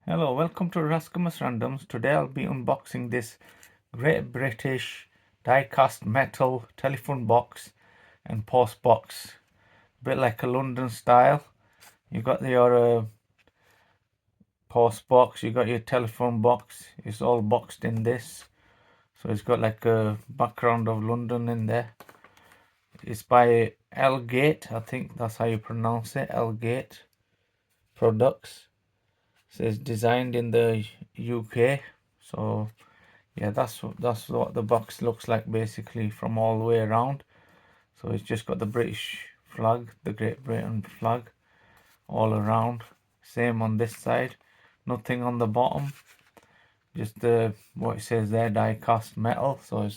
Hello, welcome to Rascamus Randoms. Today I'll be unboxing this Great British die-cast metal telephone box and post box. A bit like a London style. You got your post box, you got your telephone box. It's all boxed in this. So it's got like a background of London in there. It's by Elgate, I think that's how you pronounce it, Elgate Products. It says designed in the UK. So yeah, that's what the box looks like basically from all the way around. So it's just got the British flag, the Great Britain flag all around. Same on this side, nothing on the bottom, just what it says there, die cast metal. So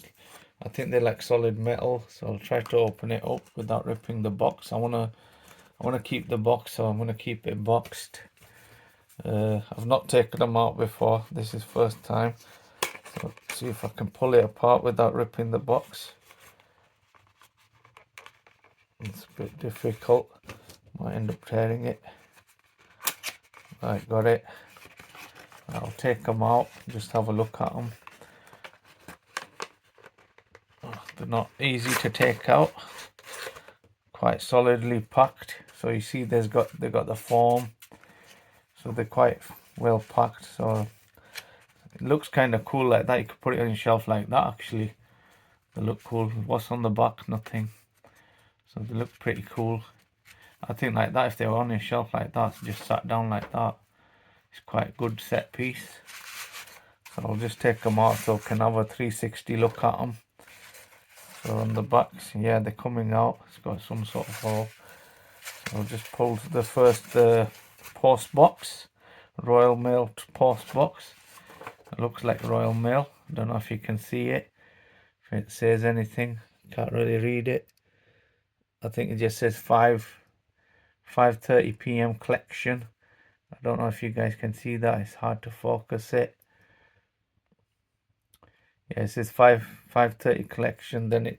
I think they're like solid metal. So I'll try to open it up without ripping the box. I wanna keep the box, so I'm gonna keep it boxed. I've not taken them out before. This is first time. So see if I can pull it apart without ripping the box. It's a bit difficult. Might end up tearing it. Right, got it. I'll take them out, just have a look at them. Oh, they're not easy to take out. Quite solidly packed. So you see they got the foam. So they're quite well packed. So it looks kind of cool like that. You could put it on your shelf like that actually. They look cool. What's on the back? Nothing. So they look pretty cool. I think like that, if they were on your shelf like that, just sat down like that, it's quite a good set piece. So I'll just take them out so I can have a 360 look at them. So on the backs, yeah, they're coming out. It's got some sort of hole. So I'll just pull the first post box, Royal Mail post box. It looks like Royal Mail. I don't know if you can see it. If it says anything, can't really read it. I think it just says 5:30 p.m. collection. I don't know if you guys can see that. It's hard to focus it. Yeah, it says 5:30 collection. Then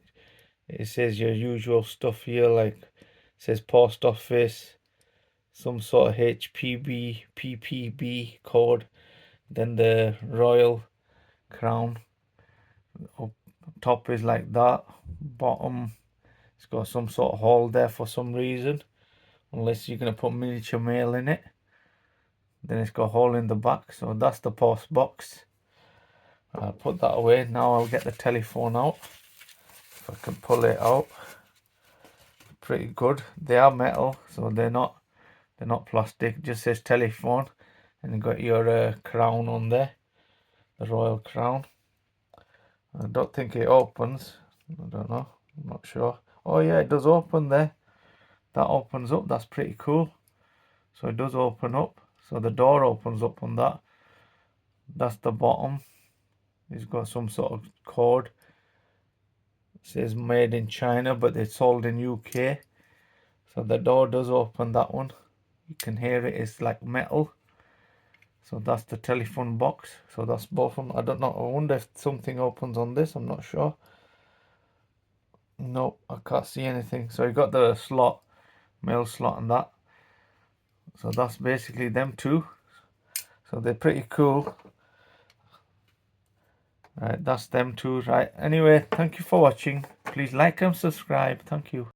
it says your usual stuff here, like it says post office, some sort of HPB PPB code, then the Royal Crown. Up top is like that. Bottom, it's got some sort of hole there for some reason, unless you're gonna put miniature mail in it. Then it's got a hole in the back. So that's the post box. I'll put that away. Now I'll get the telephone out. If I can pull it out. Pretty good. They are metal, so they're not plastic. It just says telephone, and you got your crown on there, the royal crown. I don't think it opens. I don't know. I'm not sure. Oh yeah, it does open there. That opens up. That's pretty cool. So it does open up. So the door opens up on that. That's the bottom. It's got some sort of code. It says made in China, but it's sold in UK. So the door does open, that one. You can hear it. It's like metal. So that's the telephone box. So that's both of them. I don't know. I wonder if something opens on this. I'm not sure. No, I can't see anything. So you got the slot, mail slot and that. So that's basically them two. So they're pretty cool. Right, that's them two. Right. Anyway, thank you for watching. Please like and subscribe. Thank you.